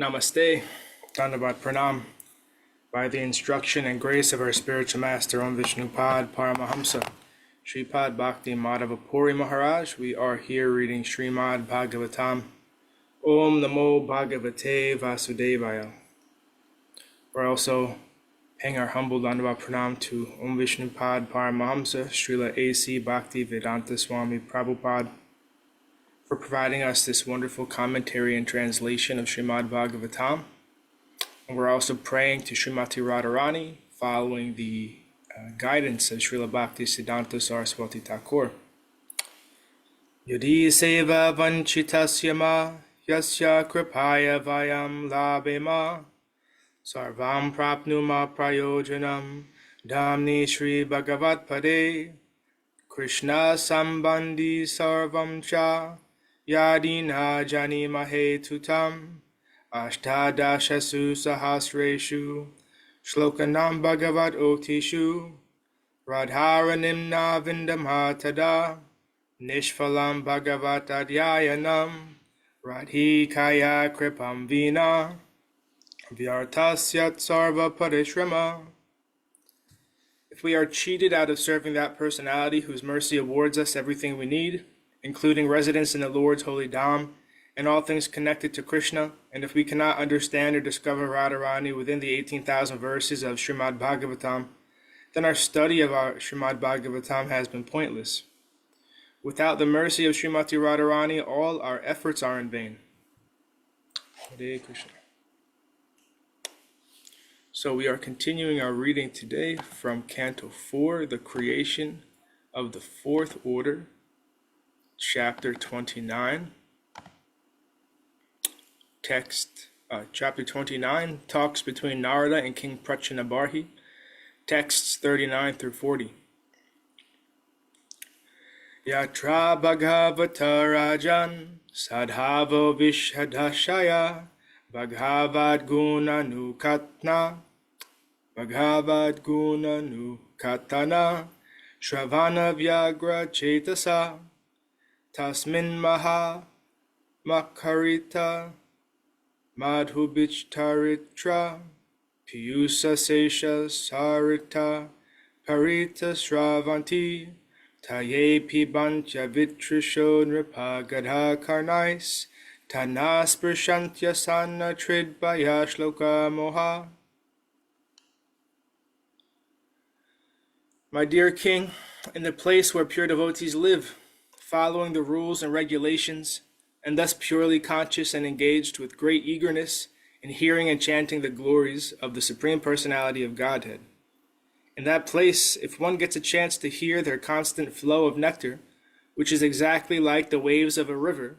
Namaste, Dhanavat Pranam. By the instruction and grace of our spiritual master, Om Vishnupad Paramahamsa, Sripad Bhakti Madhava Puri Maharaj, we are here reading Srimad Bhagavatam. Om Namo Bhagavate Vasudevaya. We're also paying our humble Dhanavat Pranam to Om Vishnupad Paramahamsa, Srila A.C. Bhaktivedanta Swami Prabhupada, for providing us this wonderful commentary and translation of Srimad Bhagavatam. And we're also praying to Srimati Radharani, following the guidance of Srila Bhaktisiddhanta Saraswati Thakur. Yadi seva vanchitasya ma yasya kripaya vayam labema sarvam prapnuma prayojanam dhamni Shri Bhagavat Pade Krishna sambandhi sarvam cha Yadina jani mahe tutam ashtadashasu sahasreshu shlokanam bhagavat otishu radharanimna vindamhatada nishphalam bhagavat adhyayanam radhikaya kripam vina vyartasyat sarva parishrama. If we are cheated out of serving that personality whose mercy awards us everything we need, including residence in the Lord's holy Dham and all things connected to Krishna, and if we cannot understand or discover Radharani within the 18,000 verses of Srimad Bhagavatam, then our study of our Srimad Bhagavatam has been pointless. Without the mercy of Srimati Radharani, all our efforts are in vain. Hare Krishna. So we are continuing our reading today from Canto 4, the creation of the fourth order, Chapter 29. Chapter 29 talks between Nārada and King Prācīnabarhi. Texts 39 through 40. Yatra Bhagavata Rajan Sadhavo Vishadashaya Bhagavad Guna Nukatna Shravana Vyagra Chetasa Tasmin Maha Makarita Madhubicharitra Piyusa Sesha Sarita Parita Sravanti Taye Pibancha Vitrisho Nripagadha Karnais Tanas Prashantya Sana Tridbaya Shloka Moha. My dear king, in the place where pure devotees live, following the rules and regulations, and thus purely conscious and engaged with great eagerness in hearing and chanting the glories of the Supreme Personality of Godhead. In that place, if one gets a chance to hear their constant flow of nectar, which is exactly like the waves of a river,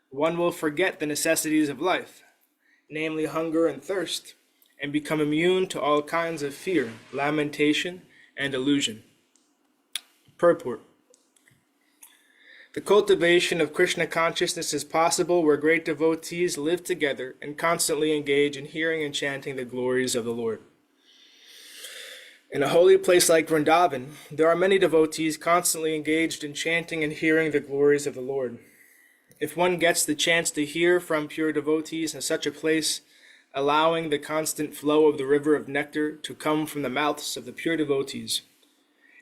one will forget the necessities of life, namely hunger and thirst, and become immune to all kinds of fear, lamentation, and illusion. Purport. The cultivation of Krishna consciousness is possible where great devotees live together and constantly engage in hearing and chanting the glories of the Lord. In a holy place like Vrindavan, there are many devotees constantly engaged in chanting and hearing the glories of the Lord. If one gets the chance to hear from pure devotees in such a place, allowing the constant flow of the river of nectar to come from the mouths of the pure devotees,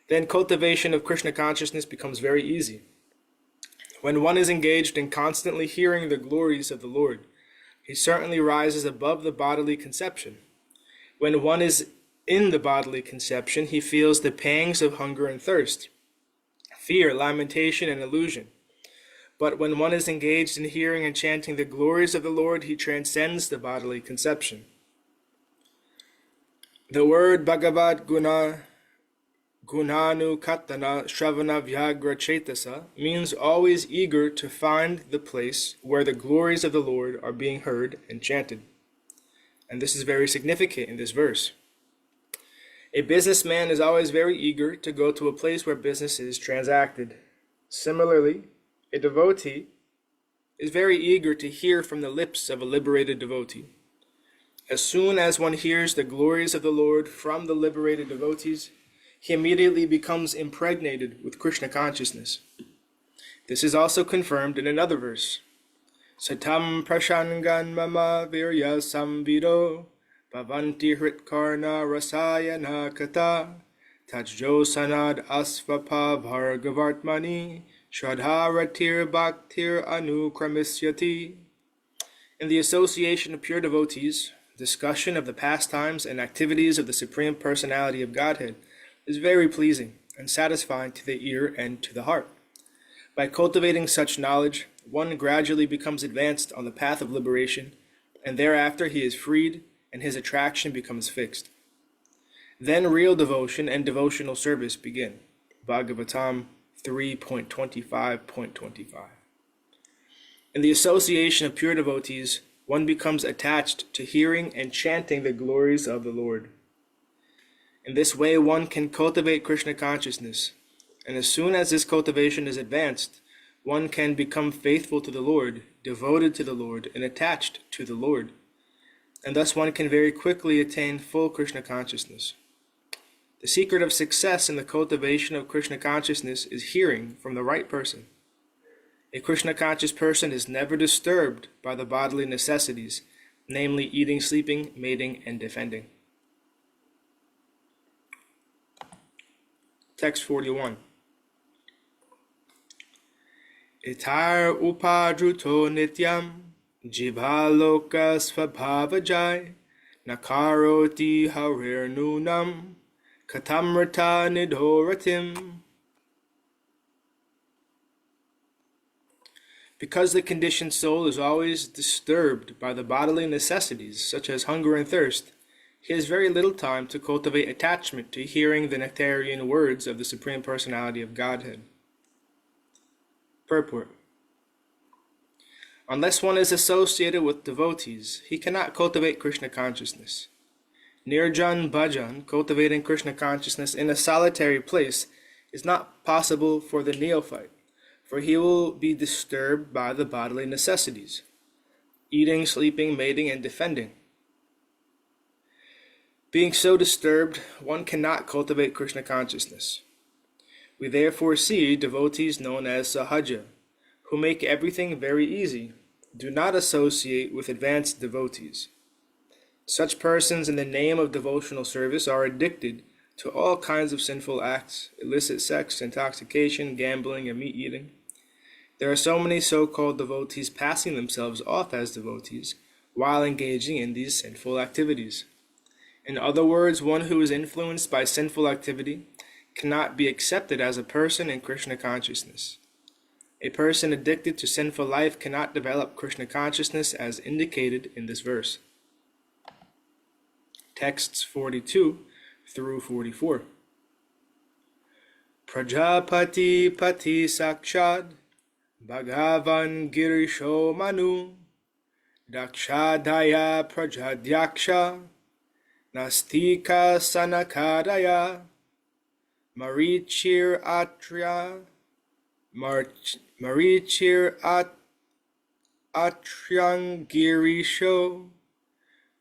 then cultivation of Krishna consciousness becomes very easy. When one is engaged in constantly hearing the glories of the Lord, he certainly rises above the bodily conception. When one is in the bodily conception, he feels the pangs of hunger and thirst, fear, lamentation, and illusion. But when one is engaged in hearing and chanting the glories of the Lord, he transcends the bodily conception. The word Bhagavat Gunanu Katana Shravana Vyagra Chetasa means always eager to find the place where the glories of the Lord are being heard and chanted. And this is very significant in this verse. A businessman is always very eager to go to a place where business is transacted. Similarly, a devotee is very eager to hear from the lips of a liberated devotee. As soon as one hears the glories of the Lord from the liberated devotees, he immediately becomes impregnated with Krishna consciousness. This is also confirmed in another verse. Satam prashangan mama virya samvido bhavanti hritkarna rasayana kata tajjo sanad asvapa bhargavartmani shradharatir bhaktir anukramisyati. In the association of pure devotees, discussion of the pastimes and activities of the Supreme Personality of Godhead is very pleasing and satisfying to the ear and to the heart. By cultivating such knowledge, one gradually becomes advanced on the path of liberation, and thereafter he is freed and his attraction becomes fixed. Then real devotion and devotional service begin. Bhagavatam 3.25.25. In the association of pure devotees, one becomes attached to hearing and chanting the glories of the Lord. In this way, one can cultivate Krishna consciousness, and as soon as this cultivation is advanced, one can become faithful to the Lord, devoted to the Lord, and attached to the Lord. And thus one can very quickly attain full Krishna consciousness. The secret of success in the cultivation of Krishna consciousness is hearing from the right person. A Krishna conscious person is never disturbed by the bodily necessities, namely eating, sleeping, mating, and defending. Text 41. Itar upadruto nityam jivaloka svabhavajai nakaroti harir nunam katamrata nidhoratim. Because the conditioned soul is always disturbed by the bodily necessities such as hunger and thirst, he has very little time to cultivate attachment to hearing the nectarian words of the Supreme Personality of Godhead. Purport. Unless one is associated with devotees, he cannot cultivate Krishna consciousness. Nirjan bhajan, cultivating Krishna consciousness in a solitary place, is not possible for the neophyte, for he will be disturbed by the bodily necessities, eating, sleeping, mating, and defending. Being so disturbed, one cannot cultivate Krishna consciousness. We therefore see devotees known as sahaja, who make everything very easy, do not associate with advanced devotees. Such persons in the name of devotional service are addicted to all kinds of sinful acts, illicit sex, intoxication, gambling, and meat eating. There are so many so-called devotees passing themselves off as devotees while engaging in these sinful activities. In other words, one who is influenced by sinful activity cannot be accepted as a person in Krishna consciousness. A person addicted to sinful life cannot develop Krishna consciousness as indicated in this verse. Texts 42 through 44. Prajapati pati sakshad Bhagavan girisho manu Dakshadaya prajadyaksha Nastika sanakadaya Marichir Atriang girisho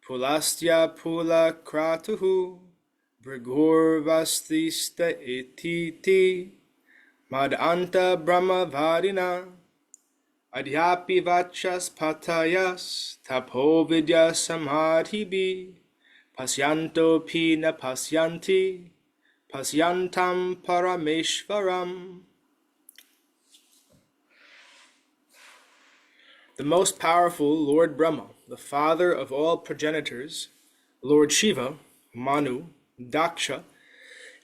Pulastya pula kratuhu Brigurvastista etiti Madanta brahmavadina Adhyapi vachas patayas Tapovidya samadhibi Pasyanto pi na pasyanti Pasyantam parameshvaram. The most powerful Lord Brahma, the father of all progenitors, Lord Shiva, Manu, Daksha,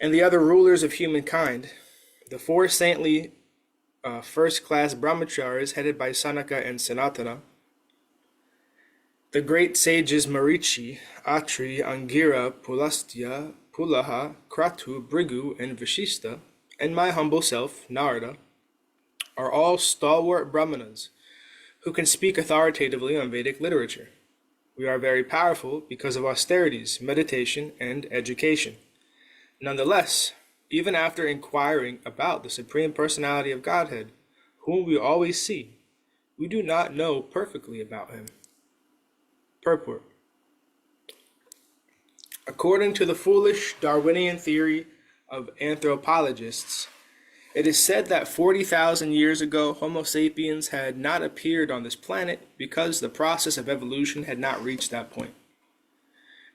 and the other rulers of humankind, the four saintly first-class brahmacharis headed by Sanaka and Sanatana, the great sages Marichi, Atri, Angira, Pulastya, Pulaha, Kratu, Brigu, and Vashista, and my humble self, Nārada, are all stalwart brahmanas who can speak authoritatively on Vedic literature. We are very powerful because of austerities, meditation, and education. Nonetheless, even after inquiring about the Supreme Personality of Godhead, whom we always see, we do not know perfectly about him. Purport. According to the foolish Darwinian theory of anthropologists, It is said that 40,000 years ago, Homo sapiens had not appeared on this planet because the process of evolution had not reached that point.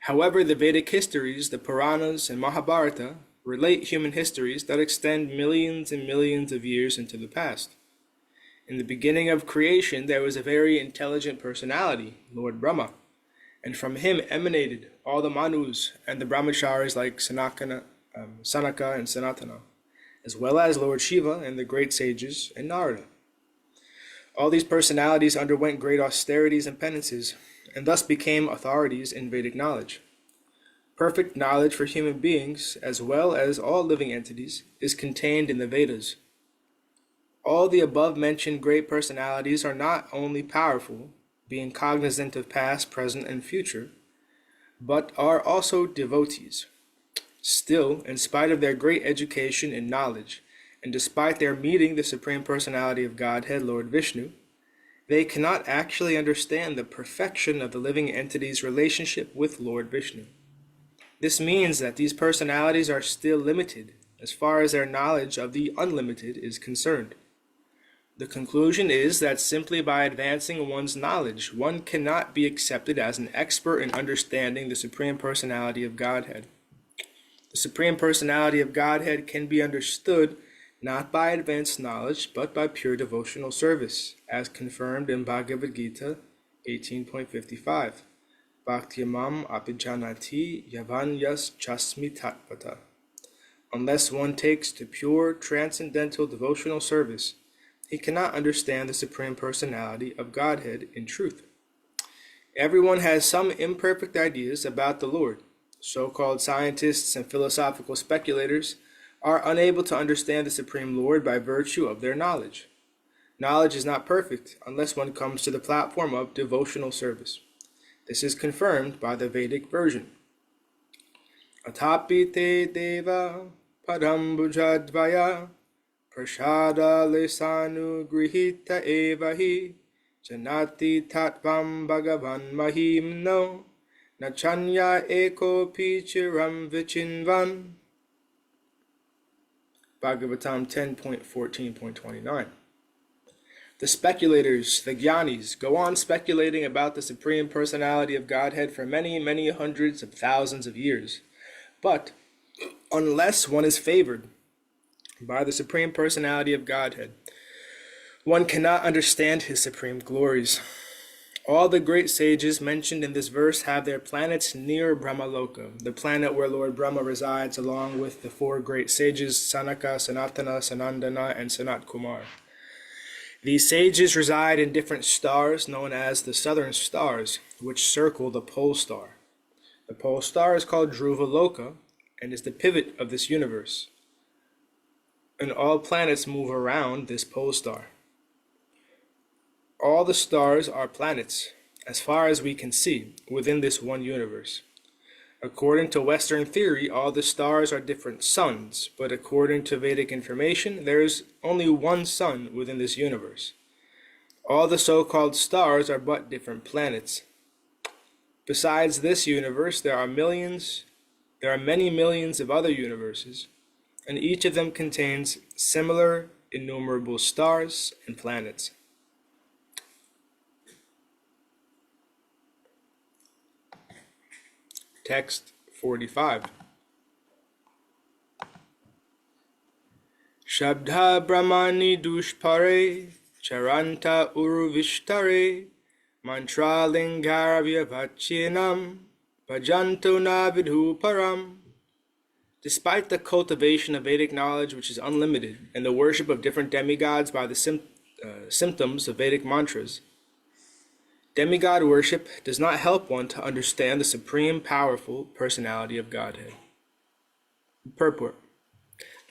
However, the Vedic histories, the Puranas and Mahabharata, relate human histories that extend millions and millions of years into the past. In the beginning of creation, there was a very intelligent personality, Lord Brahma, and from him emanated all the Manus and the Brahmacharis like Sanaka and Sanatana, as well as Lord Shiva and the great sages and Nārada. All these personalities underwent great austerities and penances, and thus became authorities in Vedic knowledge. Perfect knowledge for human beings, as well as all living entities, is contained in the Vedas. All the above-mentioned great personalities are not only powerful, being cognizant of past, present, and future, but are also devotees. Still, in spite of their great education and knowledge, and despite their meeting the Supreme Personality of Godhead, Lord Vishnu, they cannot actually understand the perfection of the living entity's relationship with Lord Vishnu. This means that these personalities are still limited as far as their knowledge of the unlimited is concerned. The conclusion is that simply by advancing one's knowledge, one cannot be accepted as an expert in understanding the Supreme Personality of Godhead. The Supreme Personality of Godhead can be understood not by advanced knowledge, but by pure devotional service, as confirmed in Bhagavad Gita 18.55. Bhaktyamam apijanati yavanyas chasmi tatpata. Unless one takes to pure transcendental devotional service, he cannot understand the Supreme Personality of Godhead in truth. Everyone has some imperfect ideas about the Lord. So-called scientists and philosophical speculators are unable to understand the Supreme Lord by virtue of their knowledge. Knowledge is not perfect unless one comes to the platform of devotional service. This is confirmed by the Vedic version. Atapi te deva padambujadvaya prashada lesanu grihita evahi janati tatvam bhagavan mahim no nachanya eko pichiram vichinvan. Bhagavatam 10.14.29. The speculators, the jnanis, go on speculating about the Supreme Personality of Godhead for many, many hundreds of thousands of years. But unless one is favored by the Supreme Personality of Godhead, one cannot understand his supreme glories. All the great sages mentioned in this verse have their planets near Brahmaloka, the planet where Lord Brahma resides along with the four great sages Sanaka, Sanatana, Sanandana, and Sanat Kumar. These sages reside in different stars known as the southern stars, which circle the pole star. The pole star is called Dhruvaloka and is the pivot of this universe. And all planets move around this pole star. All the stars are planets, as far as we can see, within this one universe. According to Western theory, all the stars are different suns, but according to Vedic information, there is only one sun within this universe. All the so-called stars are but different planets. Besides this universe, there are many millions of other universes, and each of them contains similar innumerable stars and planets. Text 45. Shabdha brahmani dushpare charanta uruvishtare mantra lingaravya vachinam bhajanto na vidhu param. Despite the cultivation of Vedic knowledge which is unlimited and the worship of different demigods by the symptoms of Vedic mantras, demigod worship does not help one to understand the supreme powerful personality of Godhead. Purport.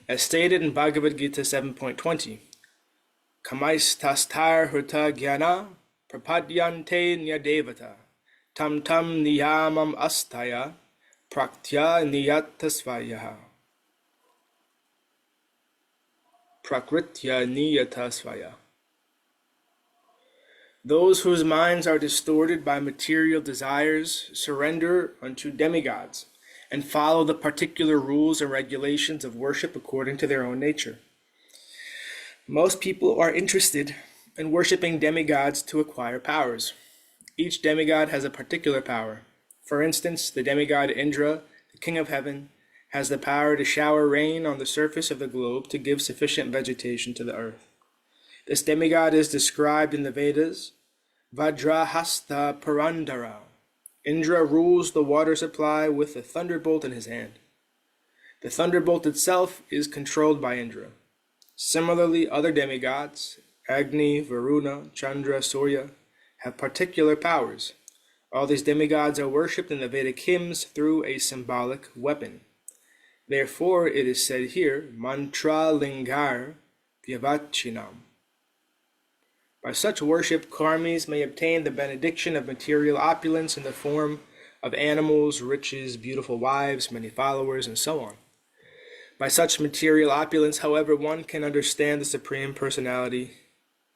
As stated in Bhagavad Gita 7.20, Kamais tastar huta jnana prapadyante nyadevata tam tam niyamam astaya praktya niyatasvayaha. Prakritya niyatasvaya. Those whose minds are distorted by material desires surrender unto demigods and follow the particular rules and regulations of worship according to their own nature. Most people are interested in worshiping demigods to acquire powers. Each demigod has a particular power. For instance, the demigod Indra, the king of heaven, has the power to shower rain on the surface of the globe to give sufficient vegetation to the earth. This demigod is described in the Vedas, Vajrahasta Purandara. Indra rules the water supply with a thunderbolt in his hand. The thunderbolt itself is controlled by Indra. Similarly, other demigods, Agni, Varuna, Chandra, Surya, have particular powers. All these demigods are worshipped in the Vedic hymns through a symbolic weapon. Therefore, it is said here, Mantra Lingar Vyavachinam. By such worship, karmis may obtain the benediction of material opulence in the form of animals, riches, beautiful wives, many followers, and so on. By such material opulence, however, one can understand the Supreme Personality.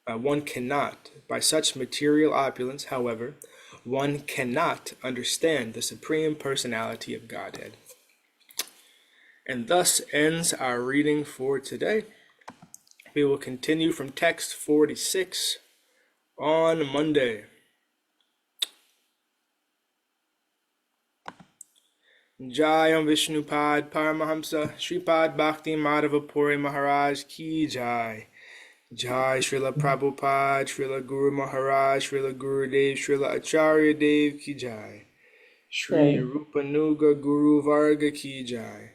One cannot. By such material opulence, however, one cannot understand the Supreme Personality of Godhead. And thus ends our reading for today. We will continue from text 46 on Monday. Jayam Vishnupad Paramahamsa Sripad Bhakti Madhava Puri Maharaj Ki Jai. Jai Srila Prabhupada, Srila Guru Maharaj, Srila Gurudev, Srila Acharya Dev Ki Jai. Shri Rupanuga Guru Varga Ki Jai.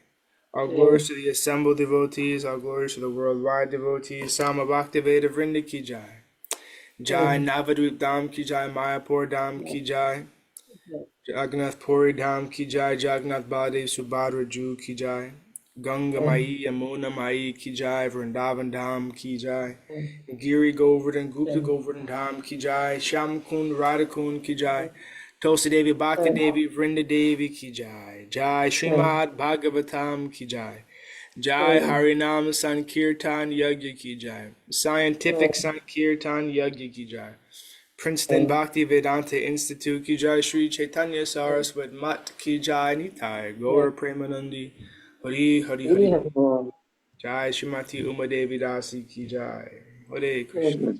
All glories to the assembled devotees, all glories to the worldwide devotees. Sama Bhaktiveda Vrinda Ki Jai. Jai Navadvip Dham Ki Jai, Mayapur Dham Ki Jai. Jagannath Puri Dham Ki Jai, Jagannath Baladev Subhadra Ju Ki Jai. Ganga Mai, Yamuna Mai Ki Jai, Vrindavan Dham Ki Jai. Giri Govardhan, Gupta Govardhan Dham Ki Jai. Sham Kund, Radha Kund Ki Jai. Tulsi Devi, Bhakti Devi, Vrinda Devi Ki Jai. Jai Srimad Bhagavatam Ki Jai. Jai Harinam Sankirtan Yagya Ki Jai. Scientific Sankirtan Yagya Ki Jai. Princeton Bhaktivedanta Institute Ki Jai. Sri Chaitanya Saraswat Mat Ki Jai. Nitai Gaur Premanandi Hari Hari Hari. Jai Srimati Uma Devi Dasi Ki Jai. Hare Krishna.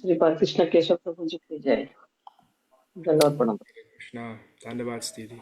Sripad Krishna Keshav Prabhu Ji ki jai. Dhanyavad Pranam. Krishna. Dandavad Sthiti.